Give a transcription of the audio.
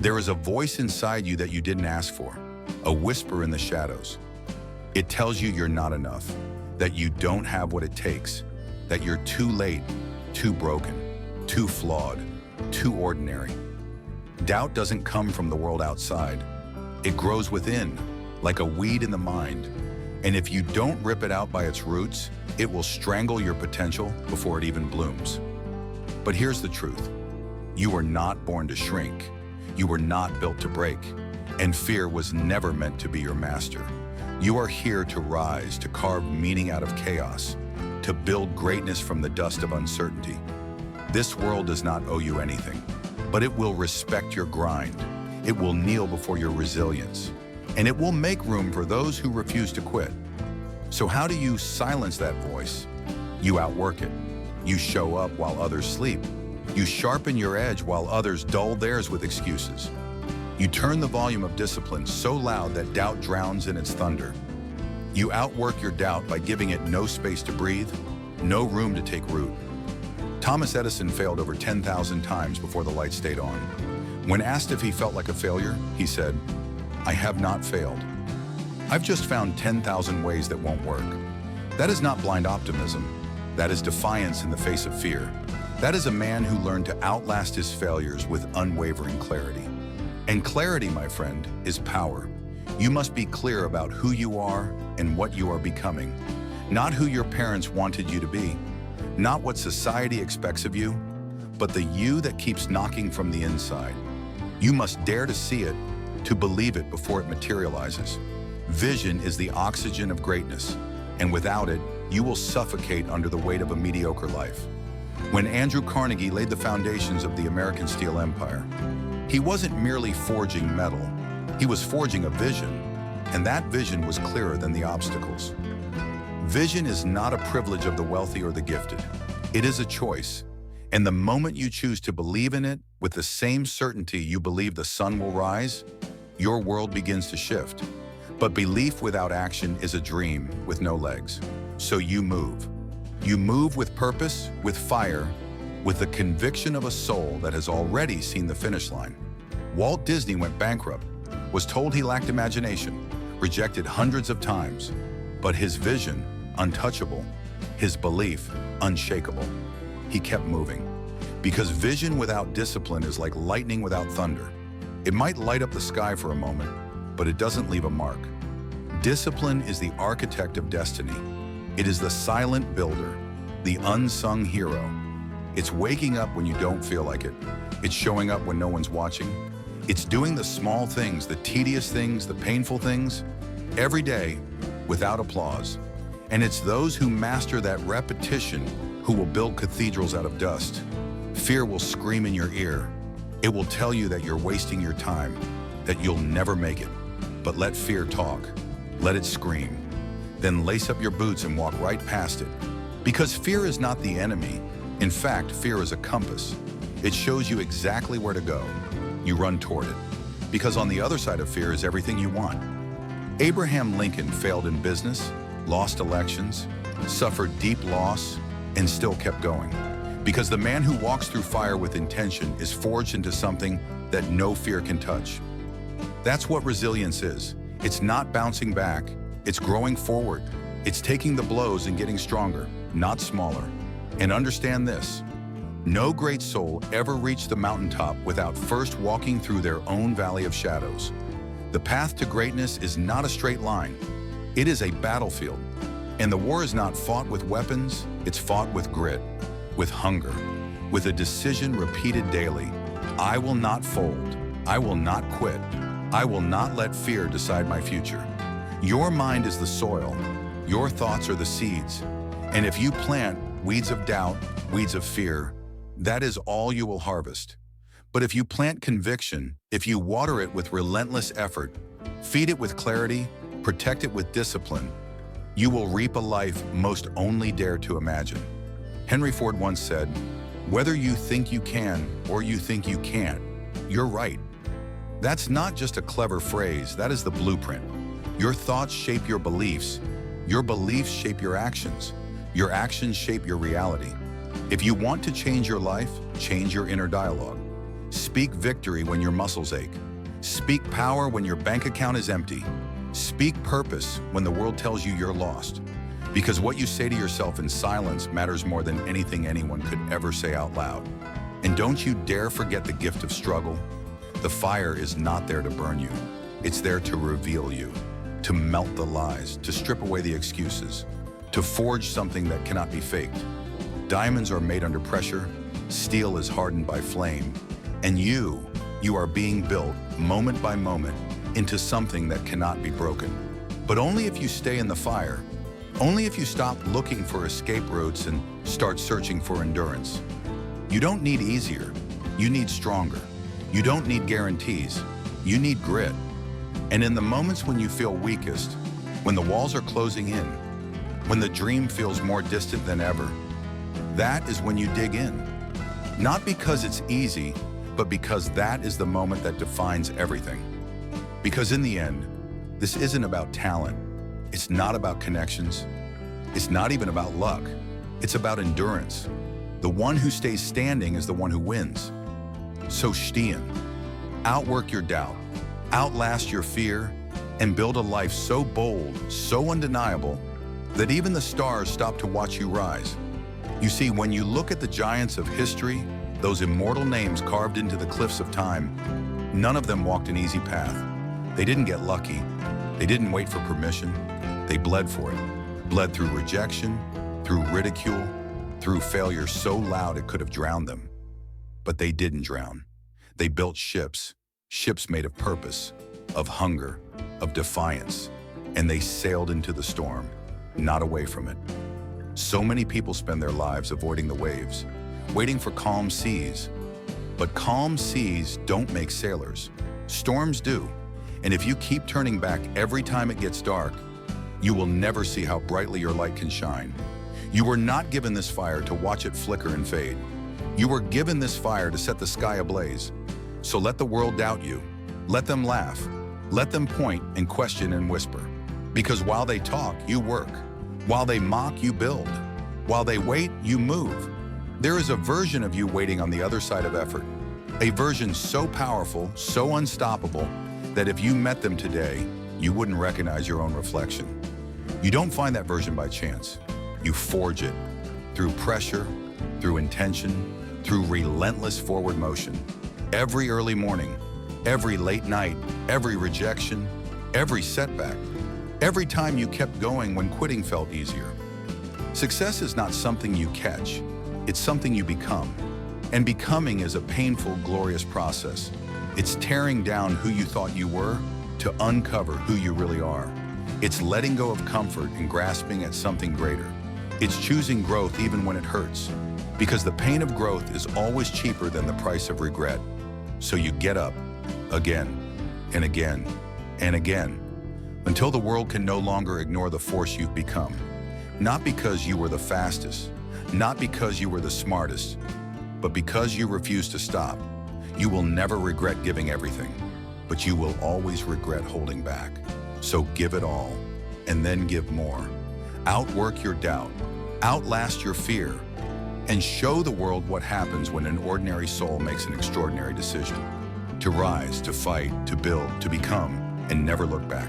There is a voice inside you that you didn't ask for, a whisper in the shadows. It tells you you're not enough, that you don't have what it takes, that you're too late, too broken, too flawed, too ordinary. Doubt doesn't come from the world outside. It grows within, like a weed in the mind. And if you don't rip it out by its roots, it will strangle your potential before it even blooms. But here's the truth. You were not born to shrink. You were not built to break. And fear was never meant to be your master. You are here to rise, to carve meaning out of chaos, to build greatness from the dust of uncertainty. This world does not owe you anything, but it will respect your grind. It will kneel before your resilience, and it will make room for those who refuse to quit. So how do you silence that voice? You outwork it. You show up while others sleep. You sharpen your edge while others dull theirs with excuses. You turn the volume of discipline so loud that doubt drowns in its thunder. You outwork your doubt by giving it no space to breathe, no room to take root. Thomas Edison failed over 10,000 times before the light stayed on. When asked if he felt like a failure, he said, "I have not failed. I've just found 10,000 ways that won't work." That is not blind optimism. That is defiance in the face of fear. That is a man who learned to outlast his failures with unwavering clarity. And clarity, my friend, is power. You must be clear about who you are and what you are becoming. Not who your parents wanted you to be. Not what society expects of you, but the you that keeps knocking from the inside. You must dare to see it, to believe it before it materializes. Vision is the oxygen of greatness, and without it, you will suffocate under the weight of a mediocre life. When Andrew Carnegie laid the foundations of the American steel empire, he wasn't merely forging metal, he was forging a vision, and that vision was clearer than the obstacles. Vision is not a privilege of the wealthy or the gifted. It is a choice, and the moment you choose to believe in it with the same certainty you believe the sun will rise, your world begins to shift. But belief without action is a dream with no legs. So you move. You move with purpose, with fire, with the conviction of a soul that has already seen the finish line. Walt Disney went bankrupt, was told he lacked imagination, rejected hundreds of times, but his vision, untouchable, his belief, unshakable. He kept moving. Because vision without discipline is like lightning without thunder. It might light up the sky for a moment, but it doesn't leave a mark. Discipline is the architect of destiny. It is the silent builder, the unsung hero. It's waking up when you don't feel like it. It's showing up when no one's watching. It's doing the small things, the tedious things, the painful things, every day without applause. And it's those who master that repetition who will build cathedrals out of dust. Fear will scream in your ear. It will tell you that you're wasting your time, that you'll never make it. But let fear talk. Let it scream. Then lace up your boots and walk right past it. Because fear is not the enemy. In fact, fear is a compass. It shows you exactly where to go. You run toward it. Because on the other side of fear is everything you want. Abraham Lincoln failed in business, lost elections, suffered deep loss, and still kept going. Because the man who walks through fire with intention is forged into something that no fear can touch. That's what resilience is. It's not bouncing back, it's growing forward. It's taking the blows and getting stronger, not smaller. And understand this, no great soul ever reached the mountaintop without first walking through their own valley of shadows. The path to greatness is not a straight line. It is a battlefield. And the war is not fought with weapons, it's fought with grit, with hunger, with a decision repeated daily. I will not fold. I will not quit. I will not let fear decide my future. Your mind is the soil. Your thoughts are the seeds. And if you plant weeds of doubt, weeds of fear, that is all you will harvest. But if you plant conviction, if you water it with relentless effort, feed it with clarity, protect it with discipline, you will reap a life most only dare to imagine. Henry Ford once said, "Whether you think you can or you think you can't, you're right." That's not just a clever phrase, that is the blueprint. Your thoughts shape your beliefs shape your actions shape your reality. If you want to change your life, change your inner dialogue. Speak victory when your muscles ache. Speak power when your bank account is empty. Speak purpose when the world tells you you're lost. Because what you say to yourself in silence matters more than anything anyone could ever say out loud. And don't you dare forget the gift of struggle. The fire is not there to burn you. It's there to reveal you, to melt the lies, to strip away the excuses, to forge something that cannot be faked. Diamonds are made under pressure, steel is hardened by flame, and you are being built moment by moment into something that cannot be broken. But only if you stay in the fire, only if you stop looking for escape routes and start searching for endurance. You don't need easier, you need stronger. You don't need guarantees, you need grit. And in the moments when you feel weakest, when the walls are closing in, when the dream feels more distant than ever, that is when you dig in. Not because it's easy, but because that is the moment that defines everything. Because in the end, this isn't about talent. It's not about connections. It's not even about luck. It's about endurance. The one who stays standing is the one who wins. So stehen. Outwork your doubt, outlast your fear, and build a life so bold, so undeniable, that even the stars stop to watch you rise. You see, when you look at the giants of history, those immortal names carved into the cliffs of time, none of them walked an easy path. They didn't get lucky. They didn't wait for permission. They bled for it. Bled through rejection, through ridicule, through failure so loud it could have drowned them. But they didn't drown. They built ships, ships made of purpose, of hunger, of defiance, and they sailed into the storm, not away from it. So many people spend their lives avoiding the waves, waiting for calm seas. But calm seas don't make sailors. Storms do. And if you keep turning back every time it gets dark, you will never see how brightly your light can shine. You were not given this fire to watch it flicker and fade. You were given this fire to set the sky ablaze. So let the world doubt you. Let them laugh. Let them point and question and whisper. Because while they talk, you work. While they mock, you build. While they wait, you move. There is a version of you waiting on the other side of effort. A version so powerful, so unstoppable, that if you met them today, you wouldn't recognize your own reflection. You don't find that version by chance. You forge it through pressure, through intention, through relentless forward motion. Every early morning, every late night, every rejection, every setback, every time you kept going when quitting felt easier. Success is not something you catch, it's something you become. And becoming is a painful, glorious process. It's tearing down who you thought you were to uncover who you really are. It's letting go of comfort and grasping at something greater. It's choosing growth even when it hurts, because the pain of growth is always cheaper than the price of regret. So you get up again and again and again until the world can no longer ignore the force you've become. Not because you were the fastest, not because you were the smartest, but because you refuse to stop. You will never regret giving everything, but you will always regret holding back. So give it all, and then give more. Outwork your doubt, outlast your fear, and show the world what happens when an ordinary soul makes an extraordinary decision. To rise, to fight, to build, to become, and never look back.